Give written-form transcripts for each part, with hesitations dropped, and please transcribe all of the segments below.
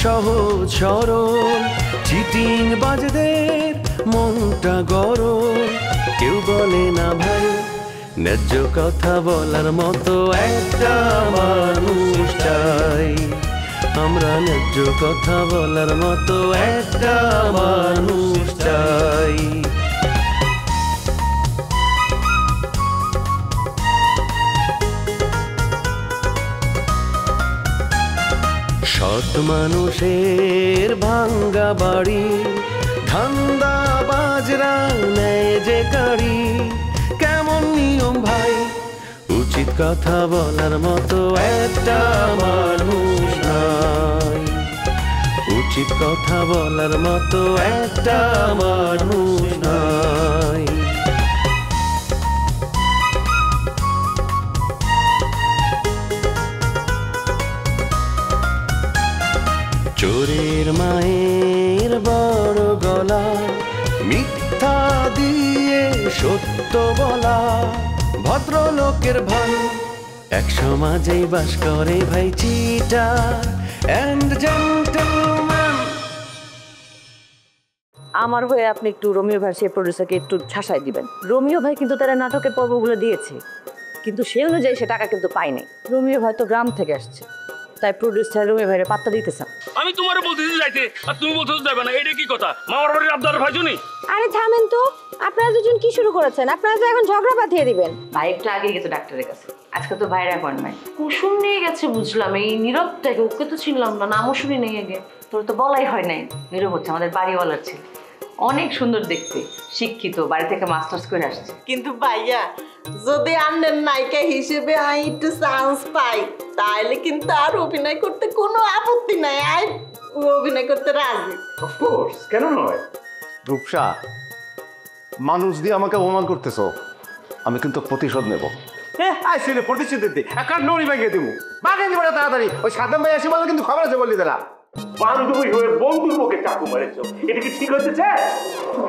সহজ সরল চিটিং বাজদের মনটা গরম কেউ বলে না ভাই ন্যায্য কথা বলার মতো একটা মানুষ চাই আমরা ন্যায্য কথা বলার মতো একটা মানুষ চাই সৎ মানুষের ভাঙ্গা বাড়ি ধান্দা বাজরা নেয় যে কাড়ি কেমন নিয়ম ভাই উচিত কথা বলার মতো একটা মানুষ নাই উচিত কথা বলার মতো একটা মানুষ নাই চোরের মায়ের বড় গলা মিথ্যা দিয়ে সত্য বলা ভদ্রলোকের ভাই এক সমাজেই বাস করে ভাই চিটার এন্ড জেন্টলম্যান। আমার হয়ে আপনি একটু রোমিও ভাই সেই প্রডিউসারকে একটু ছাসাই দিবেন। রোমিও ভাই কিন্তু তারা নাটকের পর্বগুলো দিয়েছে, কিন্তু সেই অনুযায়ী সে টাকা কিন্তু পায়নি। রোমিও ভাই তো গ্রাম থেকে আসছে, তাই প্রডিউসার রোমিও ভাইয়ের পাত্তা দিতেছে। আমি তোমারে বলতেছি যাইতে আর তুমি বলতেছো যাবে না, এটা কি কথা? মামার বাড়ির আবদার ভাই শুনি। আরে থামেন তো, আপনারা দুজন কি শুরু করেছেন? আপনারা তো এখন ঝগড়া বাঁধিয়ে দিবেন। ভাই একটু আগে গেছে ডাক্তারের কাছে, আজকে তো ভাইয়ের অ্যাপয়েন্টমেন্ট। কুসুম নিয়ে গেছে বুঝলাম, এই নীরবটাকে ওকে তো চিনলাম না, নামও শুনি নেই আগে। তোর তো বলাই হয় নাই। নীরব হচ্ছে আমাদের বাড়িওয়ালার ছেলে, অনেক সুন্দর দেখতে, শিক্ষিত, বাড়ি থেকে মাস্টার্স করে আসছে। কিন্তু ভাইয়া যদি আন্নের নায়িকা হিসেবে আমি একটু চান্স পাই তাহলে কিন্তু আর অভিনয় করতে কোনো আপত্তি নাই, আই অভিনয় করতে রাজি। অফকোর্স, কেন নয়? রূপসা, মানুষ দিয়ে আমাকে অপমান করতেছো, আমি কিন্তু প্রতিশোধ নেব। হ্যাঁ আইসিলে প্রতিশোধ দিতে একটা নড়ি ভেঙে দিব, বাগিয়ে দিব তাড়াতাড়ি। ওই সাদ্দাম ভাই আসি বলে কিন্তু খবর আছে বললি দিলা। বান্ধবী হয়ে বন্ধুর মুখে চাকু মারেছো, এটা কি ঠিক হচ্ছে?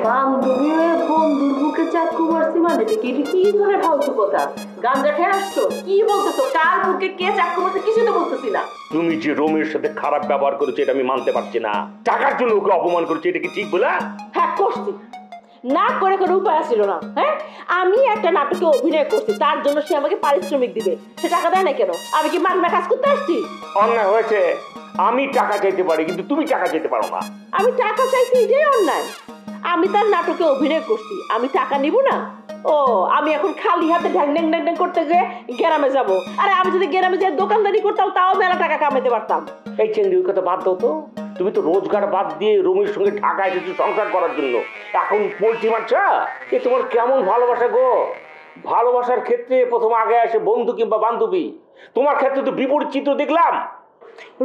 বান্ধবী হয়ে বন্ধুর মুখে চাকু মারছি মানে কি ধরনের ফালতু কথা? গাঞ্জা খেয়ে আসছো? কি বলতেছো? কার মুখে কে চাকু মারছে কিছু তো বলতেছি না। তুমি যে রোমের সাথে খারাপ ব্যবহার করেছো এটা আমি মানতে পারছি না। টাকার জন্য ওকে অপমান করেছো, এটা কি ঠিক বলা? হ্যাঁ করছি, না করে কোনো উপায় ছিল না। হ্যাঁ আমি একটা নাটকে অভিনয় করছি, তার জন্য সে আমাকে পারিশ্রমিক দিবে, সে টাকা দেয় না কেন? আমি কি মাগনা কাজ করতে আসছি? অন্যায় হয়েছে, আমি টাকা চাইতে পারি কিন্তু তুমি টাকা চাইতে পারো না। আমি টাকা চাইছি এটাই অন্যায়। আমি তার নাটকে অভিনয় করছি, আমি টাকা নিব না? ও আমি এখন খালি হাতে ঢ্যাং ঢ্যাং ঢ্যাং ঢ্যাং করতে গিয়ে গ্রামে যাবো? আরে আমি যদি গ্রামে যেয়ে দোকানদারি করতাম তাও মেলা টাকা কামাইতে পারতাম। এই চেঙ্গি ওই কথা বাদ দাও তো। তুমি তো রোজগার বাদ দিয়ে রোমের সঙ্গে ঢাকা এসেছো সংসার করার জন্য, এখন পোল্ট্রি মারছা? এ তোমার কেমন ভালোবাসা গো? ভালোবাসার ক্ষেত্রে প্রথম আগে আসে বন্ধু কিংবা বান্ধবী, তোমার ক্ষেত্রে তো বিপরীত চিত্র দেখলাম।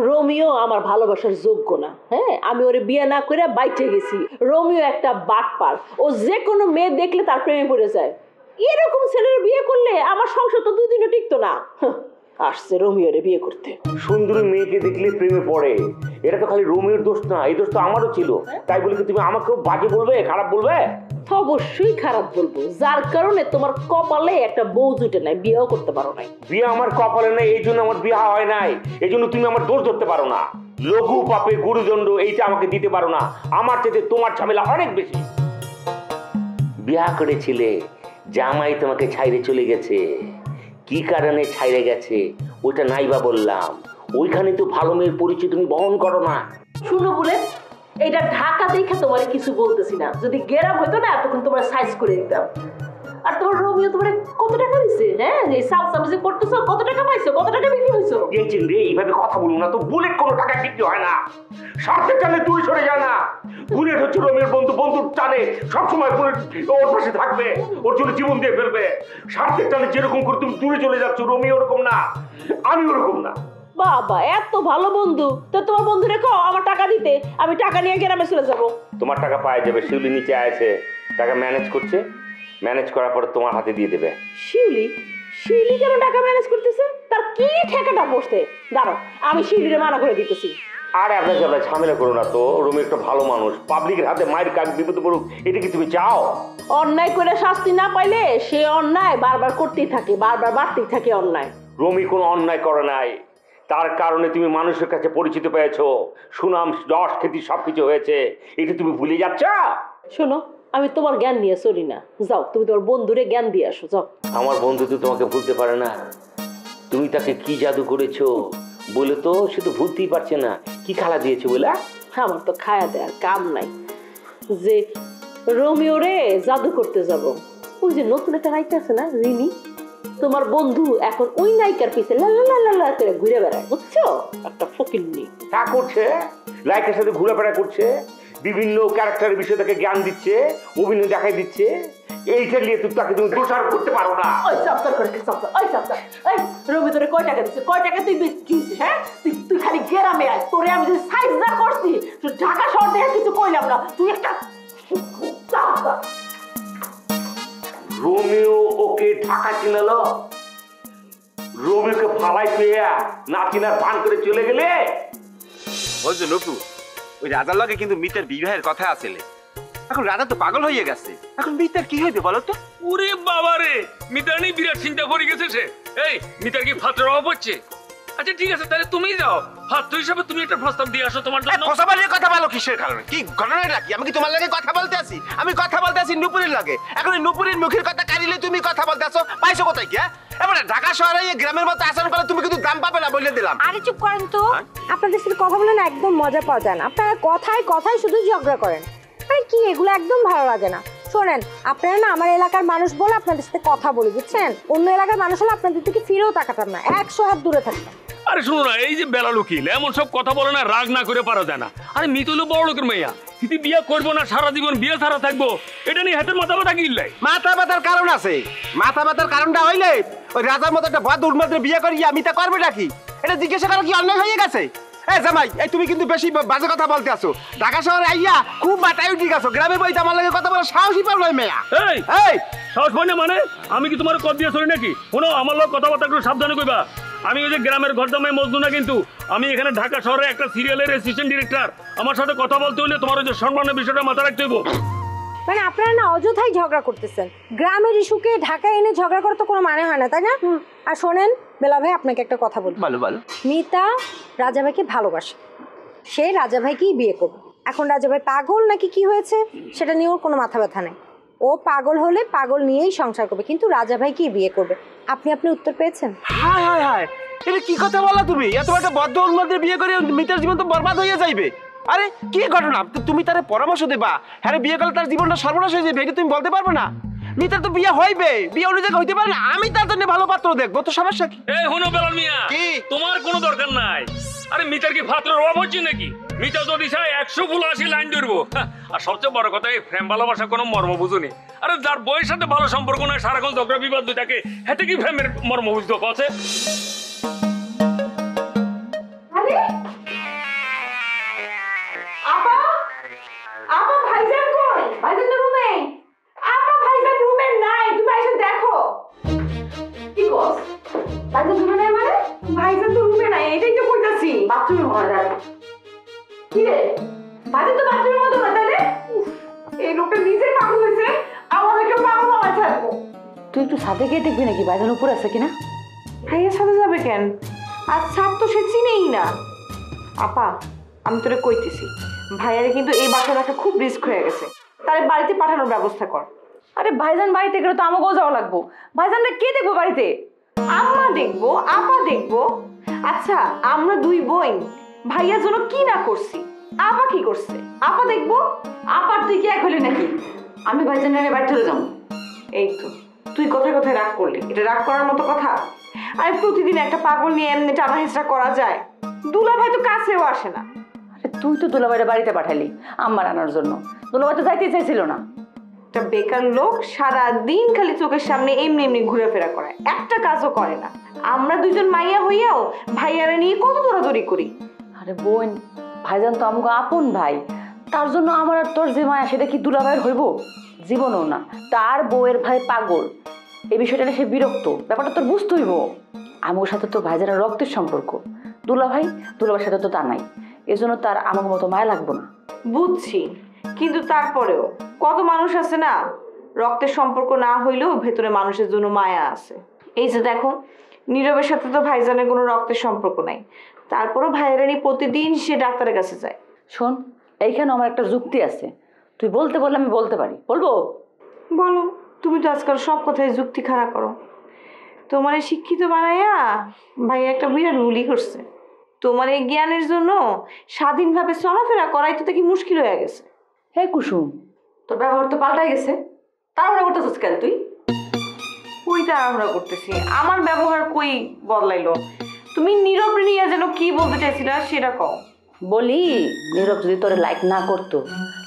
রোমিও আমার ভালোবাসার যোগ্য না। হ্যাঁ আমি ওরে বিয়ে না করে বাইচে গেছি। রোমিও একটা বাটপার, ও যে কোনো মেয়ে দেখলে তার প্রেমে পড়ে যায়। এরকম ছেলের বিয়ে করলে আমার সংসার তো দুদিনও টিকতো না। আসছে রোমিওরে বিয়ে করতে। সুন্দরী মেয়েকে দেখলে প্রেমে পড়ে, এটা তো খালি রোমিওর দোষ না, এই দোষ তো আমারও ছিল। তাই বলে কি তুমি আমাকেও বাজে বলবে, খারাপ বলবে? অবশ্যই খারাপ বলবো, যার কারণে তোমার কপালে একটা বউ জুটে নাই, বিয়েও করতে পারো নাই। বিয়ে আমার কপালে নাই, এই জন্য আমার বিয়ে হয় নাই। এই জন্য তুমি আমার দোষ ধরতে পারো না। লঘু পাপে গুরুদণ্ড এইটা আমাকে দিতে পারো না। আমার চাইতে তোমার ঝামেলা অনেক বেশি। বিয়া করেছিলে, জামাই তোমাকে ছাইরে চলে গেছে, কি কারণে ছাইরে গেছে ওইটা নাইবা বললাম। ওইখানে তো ভালো মেয়ের পরিচয় তুমি বহন করো না। শুনো বলে এটা ঢাকা দেখে তোমার কিছু বলতেছি না, যদি গেরাম হইতো না তখন তোমার সাইজ করে দিতাম। আর তোমার রোমিও তোমার কত টাকা দিছে? হ্যাঁ এই সাউথ সার্ভিসে করতেছো, কত টাকা পাইছো, কত টাকা বিক্রি হইছো? এই চিন্তা এইভাবে কথা বলুন না তো, বুলেট কোনো টাকা বিক্রি হয় না, স্বার্থের টানে দূরে সরে যায় না। বুলেট হচ্ছে রোমিওর বন্ধু, বন্ধুর টানে সবসময় বুলেট ওর পাশে থাকবে, ওর জন্য জীবন দিয়ে ফেলবে। স্বার্থের টানে যেরকম করে তুমি দূরে চলে যাচ্ছ, রোমিও ওরকম না, আমি ওরকম না। বাবা এত ভালো বন্ধু, তো তোমার বন্ধু রেখো আমার টাকা দিতে, আমি টাকা নিয়ে গ্রামে চলে যাবো। তোমার টাকা পাওয়া যাবে, শিউলি নিচে আছে, টাকা ম্যানেজ করছে, ম্যানেজ করার পরে তোমার হাতে দিয়ে দেবে। শিউলি? শিউলি কেন টাকা ম্যানেজ করতেছে? তার কি ঠেকাটা বসতে? দাঁড়ো আমি শিউলিরে মানা করে দিতেছি। আরে আপনার ঝামেলা করো না তো, রোমি একটা ভালো মানুষ, পাবলিকের হাতে মায়ের কাজ বিপদে পড়ুক, এটা কি তুমি চাও? অন্যায় করে শাস্তি না পাইলে সে অন্যায় বারবার করতেই থাকে, বারবার বাড়তেই থাকে অন্যায়। রোমি কোনো অন্যায় করে নাই, তার কারণে তুমি মানুষের কাছে পরিচিত পেয়েছো, সুনাম যশ খ্যাতি সবকিছু হয়েছে, এটা তুমি ভুলে যাচ্ছ। শোনো, আমি তোমার জ্ঞান নিয়ে চলি না, যাও তুমি তোমার বন্ধুরে জ্ঞান দিয়ে আসো, যাও। আমার বন্ধু তো তোমাকে ভুলতে পারে না। তুমি তাকে কি জাদু করেছো বলে তো সে তো ভুলতেই পারছে না। কি খেলা দিয়েছে বলে? আমার তো খায়া দেয়ার কাম নাই যে রোমিও রে জাদু করতে যাব। ওই যে নতুন একটা নায়িকা আছে না, রিমি, তোমার বন্ধু এখন ওই নায়িকার পিছে লা করে ঘুরে বেড়ায়, বুঝছো? একটা ফকিন্নি। তা করছে, লাইকের সাথে ঘোরাফেরা করছে, বিভিন্ন ক্যারেক্টারের বিষয়ে তাকে জ্ঞান দিচ্ছে, অভিনয় দেখাই দিচ্ছে। এইটা নিয়ে তাকে তুমি দোষারোপ করতে পারো না। ওই সাবধান করে সাবধান, ওই সাবধান। এই রবি তোরে কয় টাকা দিচ্ছে? কয় টাকা তুই কিনছিস? হ্যাঁ, তুই খালি গ্রামে আয়, তোরে আমি যে সাইজ না করছি, তুই ঢাকা শহর দেখে কিছু কইলাম না, তুই একটা সাবধান। রোমিও ওকে ঢাকা চিনালো, রোমিওকে ফালাই পেয়ে না চিনার ভান করে চলে গেলে। ওই যে নকু, ওই রাজার লগে কিন্তু মিতের বিবাহের কথা আছিল। এখন রাজা তো পাগল হয়ে গেছে, এখন মিতের কি হইবে বলো তো? ওরে বাবা রে, মিতার নিয়ে বিরাট চিন্তা করে গেছে সে। এই মিতার কি ফাত্রের অভাব হচ্ছে? আচ্ছা ঠিক আছে, তাহলে তুমি যাও, ফাত্র হিসাবে তুমি একটা প্রস্তাব দিয়ে আসো তোমার জন্য। ফসাবালির কথা বলো কিসের কারণে? কি ঘটনাটা কি? আমি কি তোমার লগে কথা বলতে আছি? আমি কথা বলতে আছি নুপুরের লগে। এখন নুপুরের মুখের কথা কারিলে তুমি কথা বলতে আসো, পাইছো কোথায় কি? এবারে ঢাকা শহরে গ্রামের মতো আচরণ করলে তুমি কিন্তু দাম পাবে না, বলে দিলাম। আরে চুপ করেন তো, আপনাদের সাথে কথা বলে না একদম মজা পাওয়া যায় না। আপনারা কথায় কথায় শুধু ঝগড়া করেন। আরে কি এগুলো একদম ভালো লাগে না। শোনেন, আপনারা না আমার এলাকার মানুষ বলে আপনাদের সাথে কথা বলি, বুঝছেন? অন্য এলাকার মানুষ হলে আপনাদের দিকে ফিরেও তাকাতাম না, 100 হাত দূরে থাকতাম। আরে শুনো না, এই যে বেলা লুকিল এমন সব কথা বলে না, রাগ না করে পারা যায় না। আরে মিতু হলো বড় লোকের মেয়া, কিন্তু বিয়ে করবো না, সারা জীবন বিয়ে ছাড়া থাকবো, এটা নিয়ে হাতের মাথা ব্যথা কিনলে। মাথা ব্যথার কারণ আছে। মাথা ব্যথার কারণটা হইলে ওই রাজার মতো একটা বদ উন্মাদের বিয়ে করি আমি তা করবে নাকি? এটা জিজ্ঞাসা করা কি অন্যায় হয়ে গেছে? এই জামাই, এই তুমি কিন্তু বেশি বাজে কথা বলতে আসো। ঢাকা শহরে আইয়া খুব মাথায় উঠে গেছো, গ্রামে বইতে আমার লাগে কথা বলে সাহসই পাও নয় মেয়া। এই এই সাহস পাই না মানে? আমি কি তোমার কর দিয়ে চলি নাকি? শোনো, আমার লোক কথাবার্তা একটু সাবধানে কইবা। আমি ওই যে গ্রামের ঘর জামাই মজদু না, কিন্তু আমি এখানে ঢাকা শহরে একটা সিরিয়ালের অ্যাসিস্ট্যান্ট ডিরেক্টর। আমার সাথে কথা বলতে হলে তোমার ওই যে সম্মানের বিষয়টা মাথায় রাখতে হইব। মানে আপনারা না অযথাই ঝগড়া করতেছেন। গ্রামের ইস্যুকে ঢাকায় এনে ঝগড়া করার তো কোনো মানে হয় না, তাই না? আর শোনেন বেলা ভাই, আপনাকে একটা কথা বলি। বলো বলো। মিতা রাজা ভাইকে ভালোবাসে, সে রাজা ভাইকেই বিয়ে করবে। এখন রাজা ভাই পাগল নাকি কি হয়েছে সেটা নিয়ে ওর কোনো মাথা ব্যথা নেই। ও পাগল হলে পাগল নিয়েই সংসার করবে, কিন্তু রাজা ভাইকেই বিয়ে করবে। আপনি উত্তর পেয়েছেন? হায় হায় হায়, এটা কি কথা বলা তুমি? এত একটা বদ্ধ উন্মাদের বিয়ে করে মিতার জীবন তো বরবাদ হয়ে যাইবে। আরে কি ঘটনা? তুমি তারে পরামর্শ দেবা, হ্যাঁ বিয়ে করলে তার জীবনটা সর্বনাশ হয়ে যাবে, এটা তুমি বলতে পারবে না? মিতার তো বিয়ে হইবে, বিয়ে অনুযায়ী হইতে পারে না। আমি তার জন্য ভালো পাত্র দেখবো, তো সমস্যা কি? এই হনো বেলাল মিয়া, কি? তোমার কোনো দরকার নাই। আরে মিতার কি ফাত্রের অভাব হচ্ছে নাকি? মিতা যদি চায় 100 ফুল 80 লাইন ধরবো। আর সবচেয়ে বড় কথা, এই প্রেম ভালোবাসা কোনো মর্ম বুঝুনি। আরে যার বইয়ের সাথে ভালো সম্পর্ক নয়, সারাক্ষণ ঝগড়া বিবাদ দুই থাকে, হাতে কি প্রেমের মর্ম বুঝতে আছে? আপা, আপা ভাইজান কই? ভাইজান তো রুমে। আপা ভাইজান রুমে নাই, তুমি এসে দেখো। কি কস? ভাইজান রুমে নাই মানে? ভাইজান তো রুমে নাই, এটাই তো কইতাছি। বাথরুমে মনে যায়। কি রে? ভাইজান তো বাথরুমের মধ্যে না, তাইলে? এই লোকটা নিজে পাগল হয়েছে, আমাদেরকে পাগল বানাতে থাকবো। তুই একটু সাথে গিয়ে দেখবি নাকি ভাইজান উপরে আছে কিনা? ভাইয়ের সাথে যাবে কেন? আর সাপ তো সে চিনেই না। আপা, আমি তোরে কইতেছি, ভাইয়ারে কিন্তু এই বাসায় রাখা খুব রিস্ক হয়ে গেছে, তারে বাড়িতে পাঠানোর ব্যবস্থা কর। আরে ভাইজান বাড়িতে গেলে তো আমাকেও যাওয়া লাগবো। ভাইজানটা কে দেখবো বাড়িতে? আম্মা দেখবো, আপা দেখবো। আচ্ছা, আমরা দুই বোন ভাইয়ার জন্য কি না করছি, আপা কি করছে? আপা দেখবো। আপার তুই কি এক হলি নাকি? আমি ভাইজানের বাড়ি চলে যাবো। এই তো তুই কথায় কথায় রাগ করলি, এটা রাগ করার মতো কথা? আরে প্রতিদিন একটা পাগল নিয়ে এমনি টানা হেঁচড়া করা যায়? দুলাভাই তো কাছেও আসে না। আরে তুই তো দুলাভাইয়ের বাড়িতে পাঠালি আমার আনার জন্য, দুলাভাই তো যাইতে চাইছিল না। একটা বেকার লোক সারা দিন খালি চোখের সামনে এমনি এমনি ঘুরেফেরা করে, একটা কাজও করে না। আমরা দুইজন মাইয়া হইয়াও ভাইয়ারা নিয়ে কত দৌড়াদৌড়ি করি। আরে বোন, ভাইজান তো আমাকে আপন ভাই, তার জন্য আমার আর তোর যে মায়া সেটা কি দুলাভাইয়ের হইব? জীবনও না। তার বউয়ের ভাই পাগল, এই বিষয়টা সে বিরক্ত, ব্যাপারটা তোর বুঝতে হইব। আমার সাথে তো ভাইজানের রক্তের সম্পর্ক, দুলাভাইয়ের সাথে তো তা নাই, এজন্য তার আমার মতো মায়া লাগবো না। বুঝছি, কিন্তু তারপরেও কত মানুষ আছে না, রক্তের সম্পর্ক না হইলেও ভেতরে মানুষের জন্য মায়া আছে। এই যে দেখো, নীরবের সাথে তো ভাইজানের কোনো রক্তের সম্পর্ক নাই, তারপরও ভাইরানি প্রতিদিন সে ডাক্তারের কাছে যায়। শোন, এইখানে আমার একটা যুক্তি আছে, তুই বলতে বললে আমি বলতে পারি, বলবো? বলো। তুমি তো আজকাল সব কথায় যুক্তি খাড়া করো। তোমার এই শিক্ষিত বানাইয়া ভাই একটা বিরাট ভুলই করছে। তোমার এই জ্ঞানের জন্য স্বাধীনভাবে চলাফেরা করাই তো দেখি মুশকিল হয়ে গেছে। হে কুসুম, তোর ব্যবহার তো পাল্টাই গেছে, তাড়াহুড়া করতেছিস কেন তুই? কই তাড়াহুড়া করতেছি? আমার ব্যবহার কই বদলাইলো? তুমি নীরব নিয়ে যেন কি বলতে চাইছিলা সেটা কও। বলি, নীরব যদি তোরে লাইক না করতো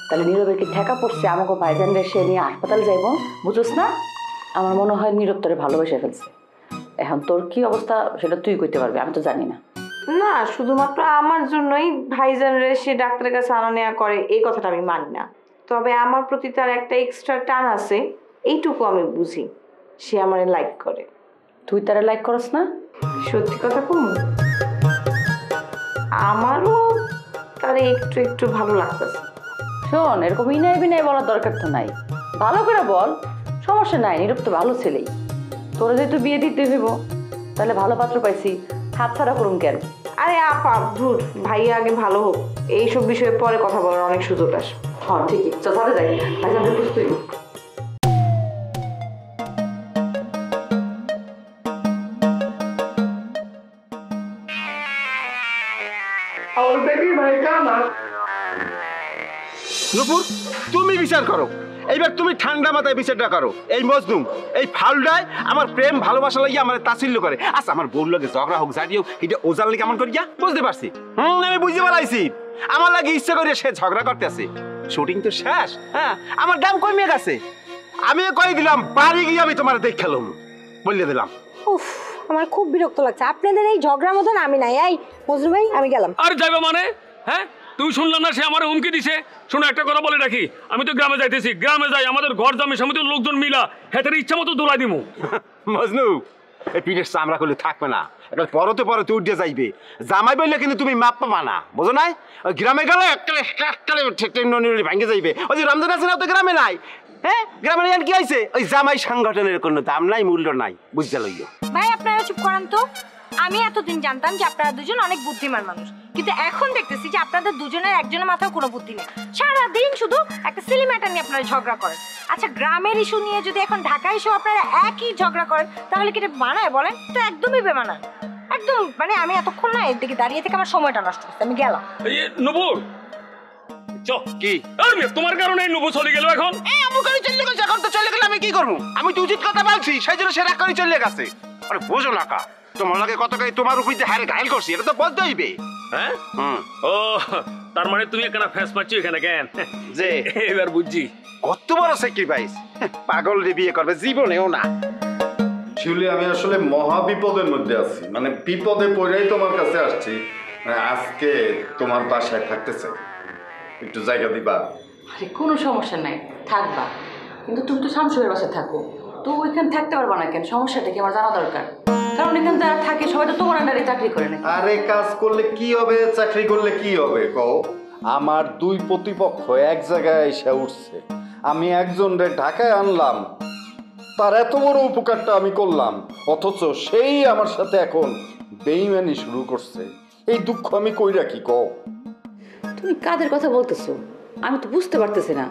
তাহলে নীরবের কি ঠেকা পড়ছে আমাকে ভাইজানরে সে নিয়ে হাসপাতালে যাইব, বুঝোস না? আমার মনে হয় নীরব তোরে ভালোবেসে ফেলছে। এখন তোর কি অবস্থা সেটা তুই কইতে পারবি, আমি তো জানি না। না, শুধুমাত্র আমার জন্যই ভাইজানরে সে ডাক্তারের কাছে আনা নেওয়া করে এই কথাটা আমি মানি না। তবে আমার প্রতি তার একটা এক্সট্রা টান আছে, এইটুকু আমি বুঝি। সে আমারে লাইক করে। তুই তারে লাইক করস না? সত্যি কথা কম, আমারও তারে একটু একটু ভালো লাগতেছে। শোন, এরকম ইনাই বিনাই বলার দরকার তো নাই, ভালো করে বল, সমস্যা নাই। নীরব তো ভালো ছেলেই, তোরা যেহেতু বিয়ে দিতে হইব তাহলে ভালো পাত্র পাইছি, হাত ছাড়া করুন কেন? আরে আপা ধুর, ভাইয়া আগে ভালো হোক, এইসব বিষয়ে পরে কথা বলার অনেক সুযোগ আসে। হ্যাঁ ঠিকই, চল তাহলে যাই। ভাইজানরে বুঝতেই নুপুর, তুমি বিচার করো, এইবার তুমি ঠান্ডা মাথায় বিচারটা করো। এই মজনুম, এই ফাউলটায় আমার প্রেম ভালোবাসা লাগিয়ে আমার তাচ্ছিল্য করে। আচ্ছা, আমার বউর লাগে ঝগড়া হোক জানি হোক, এটা ওজাল লাগে কেমন করি বুঝতে পারছি। আমি বুঝতে পারছি আমার লাগে ইচ্ছা করে সে ঝগড়া করতেছে। শুটিং তো শেষ, হ্যাঁ, আমার দাম কমে গেছে। আমি কই দিলাম বাড়ি গিয়ে আমি তোমার দেখ খেলাম, বলে দিলাম। উফ, আমার খুব বিরক্ত লাগছে আপনাদের এই ঝগড়ার মতন। আমি নাই, এই মজনু ভাই আমি গেলাম। আর যাইবা মানে? হ্যাঁ, তুই শুনলাম না সে আমার হুমকি দিছে? শোনো, একটা কথা বলে রাখি, আমি তো গ্রামে যাইতেছি, গ্রামে যাই আমাদের ঘর জমি সমিতির লোকজন মিলা হেতের ইচ্ছা মতো দোলাই দিমু। মজনু, এই পিঠের চামড়া করলে থাকবে না, এটা পরতে পরতে উঠে যাইবে। জামাই বললে কিন্তু তুমি মাপ পাবা না, বোঝো নাই? ওই গ্রামে গেলে এককালে ভাঙে যাইবে। ওই যে রমজান আছে না, তো গ্রামে নাই। হ্যাঁ, গ্রামে নাই কি হয়েছে? ওই জামাই সংগঠনের কোনো দাম নাই, মূল্য নাই, বুঝতে লইও। ভাই আপনারা চুপ করেন তো। আমি এতদিন জানতাম যে আপনারা দুজন অনেক বুদ্ধিমান মানুষ, কিন্তু এখন দেখতেছি যে আপনাদের দুজনের একজনের মাথায় কোনো বুদ্ধি নেই। সারাদিন শুধু একটা সিলি ম্যাটার নিয়ে আপনারা ঝগড়া করেন। আচ্ছা, গ্রামের ইস্যু নিয়ে যদি এখন ঢাকা ইস্যু আপনারা একই ঝগড়া করেন তাহলে কি এটা মানায় বলেন? তো একদমই বেমানায়, একদম। মানে আমি এতক্ষণ না এর দিকে দাঁড়িয়ে থেকে আমার সময়টা নষ্ট হচ্ছে, আমি গেলাম। নবুর কি তোমার কারণে নবু চলে গেল? এখন চলে গেছে, এখন তো চলে গেলে আমি কি করবো? আমি তো উচিত কথা বলছি, সেই জন্য সে রাগ করে চলে গেছে। আরে বোঝো না কা, তোমার লাগে কত তোমার উপর দিয়ে হারে ঘায়ল করছি, এটা তো বলতে হইবে। হ্যাঁ, ও তার মানে তুমি এখানে ফেস পাচ্ছ এখানে কেন? যে এবার বুঝছি কত বড় স্যাক্রিফাইস, পাগল রে বিয়ে করবে জীবনেও না। শিউলি, আমি আসলে মহা বিপদের মধ্যে আছি, মানে বিপদে পড়েই তোমার কাছে আসছি। আজকে তোমার বাসায় থাকতেছে, একটু জায়গা দিবা? আরে কোনো সমস্যা নাই, থাকবা, কিন্তু তুমি তো শামসুরের বাসায় থাকো, তো ওইখানে থাকতে পারবা না কেন? সমস্যাটা কি আমার জানা দরকার, কারণ এখানে যারা থাকে সবাই তো তোমার আন্ডারে চাকরি করে না। আরে কাজ করলে কি হবে, চাকরি করলে কি হবে কও? আমার দুই প্রতিপক্ষ এক জায়গায় এসে উঠছে, আমি একজনরে ঢাকায় আনলাম, তার এত বড় উপকারটা আমি করলাম, অথচ সেই আমার সাথে এখন বেইমানি শুরু করছে। এই দুঃখ আমি কই রাখি কও? তুমি কাদের কথা বলতেছো আমি তো বুঝতে পারতেছি না।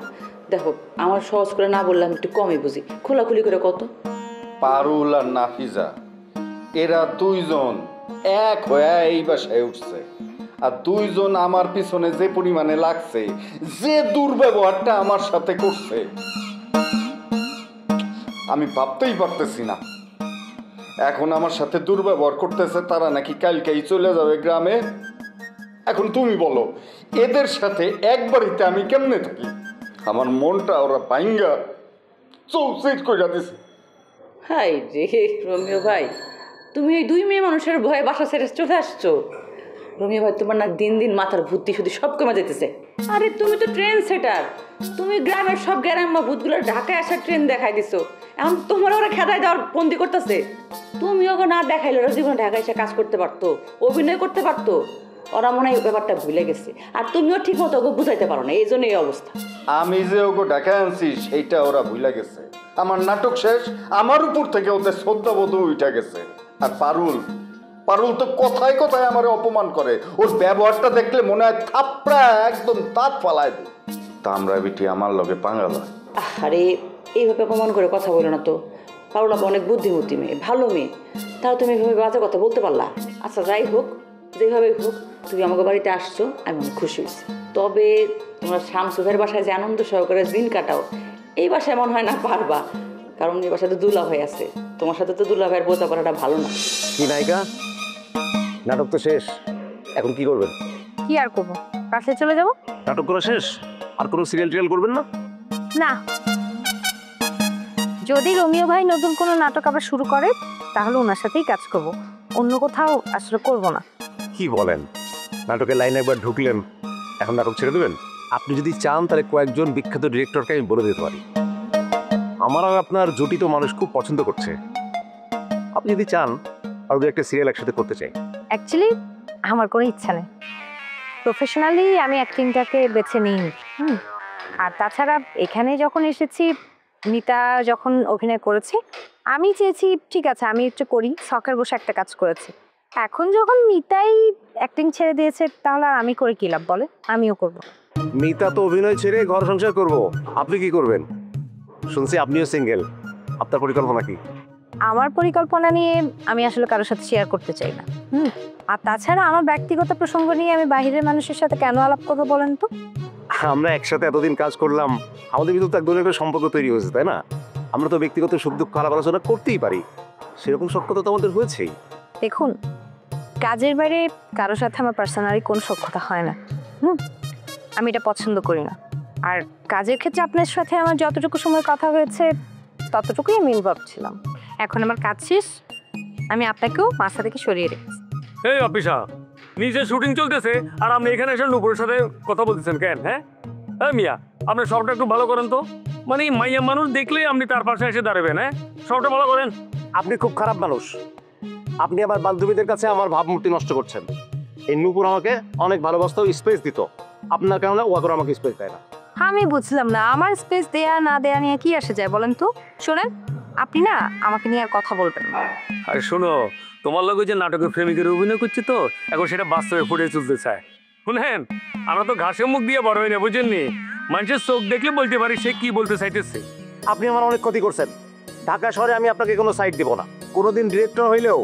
দেখো, আমার সহজ করে না বললাম, একটু কমই বুঝি, খোলাখুলি করে কত। পারুল আর নাফিজা এরা দুইজন এক হয়ে এই বাসায় উঠছে, আর দুইজন আমার পিছনে যে পরিমাণে লাগছে, যে দুর্ব্যবহারটা আমার সাথে করছে, আমি ভাবতেই পারতেছি না। এখন আমার সাথে দুর্ব্যবহার করতেছে, তারা নাকি কালকেই চলে যাবে গ্রামে। এখন তুমি বলো, এদের সাথে এক বাড়িতে আমি কেমনে থাকি? আমার মনটা ওরা ভাঙ্গা চৌচির কইরা দিছে। হাই রে রমিও ভাই, তুমি ওই দুই মেয়ে মানুষের ভয়ে বাসা ছেড়ে চলে আসছো। রমিও ভাই, তোমার না দিন দিন মাথার বুদ্ধি শুধু সব কমে যেতেছে। আরে তুমি তো ট্রেন সেটার, তুমি গ্রামের সব গ্রাম্য ভূতগুলোর ঢাকায় আসার ট্রেন দেখাই দিছো, এখন তোমার ওরা খেদায় দেওয়ার বন্দি করতেছে। তুমি ওকে না দেখাইলে ওরা জীবনে ঢাকায় এসে কাজ করতে পারতো, অভিনয় করতে পারতো। ওরা মনে হয় ব্যাপারটা ভুলে গেছে, আর তুমিও ঠিক মতো ওকে বুঝাইতে পারো না, এই জন্য এই অবস্থা। আমি যে ওকে ঢাকায় আনছি সেইটা ওরা ভুলে গেছে। আমার নাটক শেষ, আমার উপর থেকে ওদের শ্রদ্ধাবোধ উঠে গেছে। আর পারুল পারুল তো কথায় কথায় আমারে অপমান করে। ওর ব্যবহারটা দেখলে মনে হয় থাপড়া একদম তাপ ফালায় দেয়। তা আমরা বিটি আমার লগে পাঙ্গাল হয়। আরে এইভাবে অপমান করে কথা বলো না তো। পারুল আপা অনেক বুদ্ধিমতী মেয়ে, ভালো মেয়ে, তাও তুমি এভাবে বাজে কথা বলতে পারলা? আচ্ছা যাই হোক, যেভাবে হোক তুমি আমাকে বাড়িতে আসছো, আমি অনেক খুশি হয়েছি। তবে তোমরা শামসুফের বাসায় যে আনন্দ সহকারে দিন কাটাও, এই বাসায় মনে হয় না পারবা, কারণ এই বাসায় তো দুলা ভাই আছে। তোমার সাথে তো দুলা ভাইয়ের বোঝা করাটা ভালো না। কি নায়িকা, নাটক তো শেষ, এখন কি করবেন? কি আর করবো, কাছে চলে যাবো। নাটক করা শেষ, আর কোনো সিরিয়াল টিরিয়াল করবেন না? না, যদি রোমিও ভাই নতুন কোনো নাটক আবার শুরু করে তাহলে ওনার সাথেই কাজ করব, অন্য কোথাও আসলে করব না। কি বলেন, নাটকের লাইনে একবার ঢুকলেন, এখন নাটক ছেড়ে দেবেন? আপনি যদি চান তাহলে কয়েকজন বিখ্যাত ডিরেক্টরকে আমি বলে দিতে পারি। আমার আর আপনার জুটি তো মানুষ খুব পছন্দ করছে। আপনি যদি চান আর একটা সিরিয়াল একসাথে করতে চাই। অ্যাকচুয়ালি আমার কোনো ইচ্ছা নেই, প্রফেশনালি আমি অ্যাক্টিংটাকে বেছে নিইনি। আর তাছাড়া এখানে যখন এসেছি, মিতা যখন অভিনয় করেছি, আমি চেয়েছি ঠিক আছে আমি একটু করি, শখের বসে একটা কাজ করেছি। এখন যখন মিতাই অ্যাক্টিং ছেড়ে দিয়েছে তাহলে আর আমি করে কি লাভ বলে, আমিও করব। মিতা তো অভিনয় ছেড়ে ঘর সংসার করব, আপনি কি করবেন? শুনছি আপনিও সিঙ্গেল, আপনার পরিকল্পনা কি? আমার পরিকল্পনা নিয়ে আমি আসলে কারোর সাথে শেয়ার করতে চাই না। আর তাছাড়া আমার ব্যক্তিগত প্রসঙ্গ নিয়ে আমি বাইরের মানুষের সাথে কেন আলাপ করবো বলেন তো? আমরা একসাথে এতদিন কাজ করলাম, আমাদের ভিতরে তো এক ধরনের একটা সম্পর্ক তৈরি হয়েছে, তাই না? আমরা তো ব্যক্তিগত সুখ দুঃখ আলাপ আলোচনা করতেই পারি, সেরকম সক্ষতা তো আমাদের হয়েছেই। দেখুন, কাজের বাইরে কারোর সাথে আমার পার্সোনালি কোনো সখ্যতা হয় না। আমি এটা পছন্দ করি না। আর কাজের ক্ষেত্রে আপনার সাথে আমার যতটুকু সময় কথা হয়েছে ততটুকুই আমি ইনভলভ ছিলাম। এখন আমার কাজ শেষ, আমি আপনাকেও মাথা থেকে সরিয়ে রেখেছি। এই অফিসা, নিচে শুটিং চলতেছে আর আপনি এখানে এসে নুপুরের সাথে কথা বলতেছেন কেন? হ্যাঁ মিয়া, আপনি সবটা একটু ভালো করেন তো। মানে মাইয়া মানুষ দেখলেই আপনি তার পাশে এসে দাঁড়াবেন। হ্যাঁ, সবটা ভালো করেন। আপনি খুব খারাপ মানুষ, আপনি আমার বান্ধবীদের কাছে আমার ভাবমূর্তি নষ্ট করছেন। এই নূপুর আমাকে অনেক ভালোবাসত, স্পেস দিত, আপনার কেন ও করে আমাকে স্পেস দেয় না? আমি বুঝলাম না, আমার স্পেস দেয়া না দেয়া নিয়ে কি আসে যায় বলেন তো? শোনেন, আপনি না আমাকে নিয়ে আর কথা বলবেন না। আরে শোনো, তোমার লোক যে নাটকের প্রেমিকের অভিনয় করছে তো, এখন সেটা বাস্তবে ফুটে তুলতে চায়। শুনেন, আমরা তো ঘাসে মুখ দিয়ে বড় হই না, বুঝেননি? মানুষের চোখ দেখলে বলতে পারি সে কি বলতে চাইতেছে। আপনি আমার অনেক ক্ষতি করছেন। ঢাকা শহরে আমি আপনাকে কোনো সাইড দেবো না, কোনোদিন ডিরেক্টর হইলেও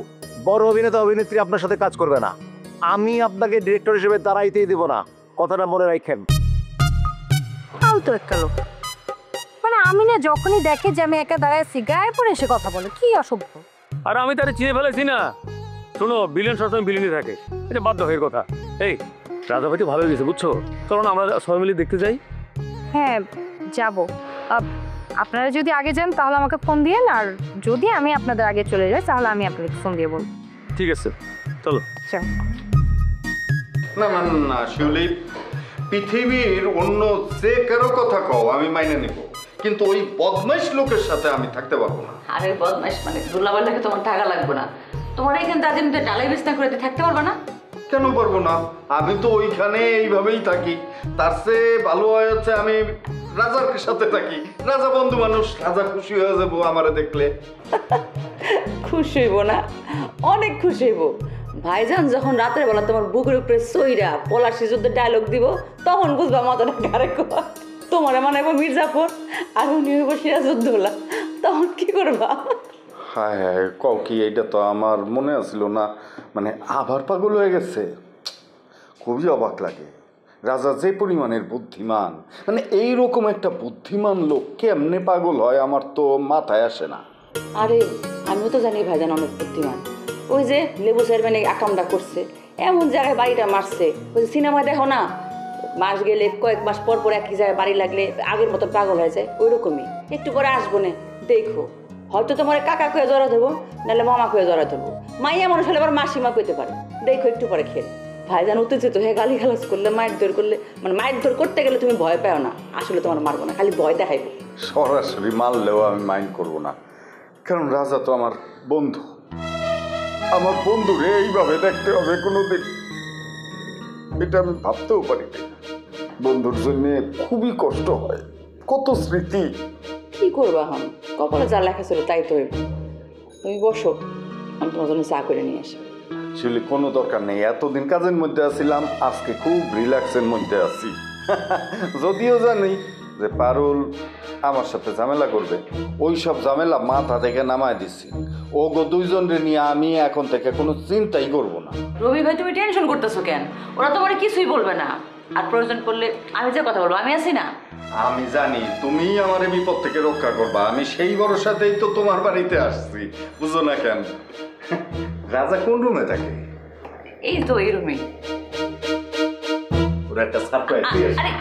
বড় অভিনেতা অভিনেত্রী আপনার সাথে কাজ করবে না। আমি আপনাকে ডিরেক্টর হিসেবে দাঁড়াইতেই দেবো না, কথাটা মনে রাখেন। তো একটা লোক, মানে আমি না যখনই দেখে যে আমি একা দাঁড়াইছি গায়ে পরে এসে কথা বলে, কি অসভ্য। আর আমি তারে চিনে ফেলেছি না। শোনো, বিলেন সবসময় বিলেনই থাকে, এটা বাধ্য হয়ে কথা। এই রাজা ভাই তো ভালো গেছে, বুঝছো? চলো না আমরা সবাই মিলে দেখতে যাই। হ্যাঁ যাব, আপনারা যদি আগে যান তাহলে আমাকে ফোন দিয়েন, আর যদি আমি আপনাদের আগে চলে যাই তাহলে আমি আপনাকে ফোন দিয়ে বলবো। ঠিক আছে, চলো। না না না শিউলি, পৃথিবীর অন্য যে কারো কথা কও আমি মাইনে নিব, কিন্তু ওই বদমাইশ লোকের সাথে আমি থাকতে পারবো না। আরে বদমাইশ মানে দুলাবার লাগে তোমার টাকা লাগবে না, তোমার এখানে তাদের মধ্যে ডালাই বিছনা করে থাকতে পারবে না? কেন পারবো না? আমি তো ওইখানে এইভাবেই থাকি। তার চেয়ে ভালো হয় হচ্ছে আমি রাজার সাথে থাকি, রাজা বন্ধু মানুষ, রাজা খুশি হয়ে যাবো আমারে দেখলে। খুশি হইব না? অনেক খুশি হইব। ভাইজান যখন রাতের বেলা তোমার বুকের উপরে সইরা পলাশি যুদ্ধের ডায়লগ দিব, তখন বুঝবা মাথাটা কারে কয়। তোমার মানে মির্জাফর আর উনি হইব সিরাজউদ্দৌলা, তখন কি করবা? হ্যাঁ হ্যাঁ, কও কি? এইটা তো আমার মনে আসছিল না, মানে আবার পাগল হয়ে গেছে। খুবই অবাক লাগে, রাজা যে পরিমাণের বুদ্ধিমান, মানে এইরকম একটা বুদ্ধিমান লোক কেমনে পাগল হয় আমার তো মাথায় আসে না। আরে আমিও তো জানি ভাইজান অনেক বুদ্ধিমান। ওই যে লেবু চেয়ারম্যানে আকামটা করছে, এমন জায়গায় বাড়িটা মারছে। ওই যে সিনেমায় দেখো না, মাস গেলে কয়েক মাস পর পর একই জায়গায় বাড়ি লাগলে আগের মতো পাগল হয়ে যায়, ওই রকমই। একটু পরে আসবো না, দেখো হয়তো তোমার কাকা খুঁয়ে জড়া দেবো, নাহলে মামা খুঁয়ে জড়া দেবো। মাইয়া মানুষ হলে আবার মাসিমা কইতে পারে, দেখো একটু পরে খেয়ে। ভাইজান উত্তেজিত হয়ে গালি গালাজ করলে, মায়ের দৌড় করলে, মানে মায়ের দৌড় করতে গেলে তুমি ভয় পাও না, আসলে তোমার মারবো না, খালি ভয় দেখাইবো। সরাসরি মারলেও আমি মাইন্ড করবো না, কারণ রাজা তো আমার বন্ধু। আমার বন্ধুরে এইভাবে দেখতে হবে কোনোদিন, এটা আমি ভাবতেও পারি না। বন্ধুর জন্য খুবই কষ্ট হয়, কত স্মৃতি। কি করবো এখন, কপালে যা লেখা ছিল তাই তো হইব। তুমি বসো, আমি তোমার জন্য চা করে নিয়ে আসি। শিউলি কোনো দরকার নেই, এতদিন কাজের মধ্যে আছিলাম, আজকে খুব রিল্যাক্সের মধ্যে আছি। যদিও জানি যে পারুল আমার সাথে ঝামেলা করবে, ওই সব ঝামেলা মাথা থেকে নামায় দিচ্ছি। ও গো দুইজনরে নিয়ে আমি এখন থেকে কোনো চিন্তাই করব না। রবি ভাই তুমি টেনশন করতেছো কেন? ওরা তোমার কিছুই বলবে না, আর প্রয়োজন পড়লে আমি যে কথা বলবো, আমি আছি না। আমি জানি তুমি আমার বিপদ থেকে রক্ষা করবা, আমি সেই ভরসাতেই তো তোমার বাড়িতে আসছি, বুঝো না কেন? রাজা কোন রুমে থাকে? এই তো এই রুমে। ওরা একটা সারপ্রাইজ দিয়ে আরে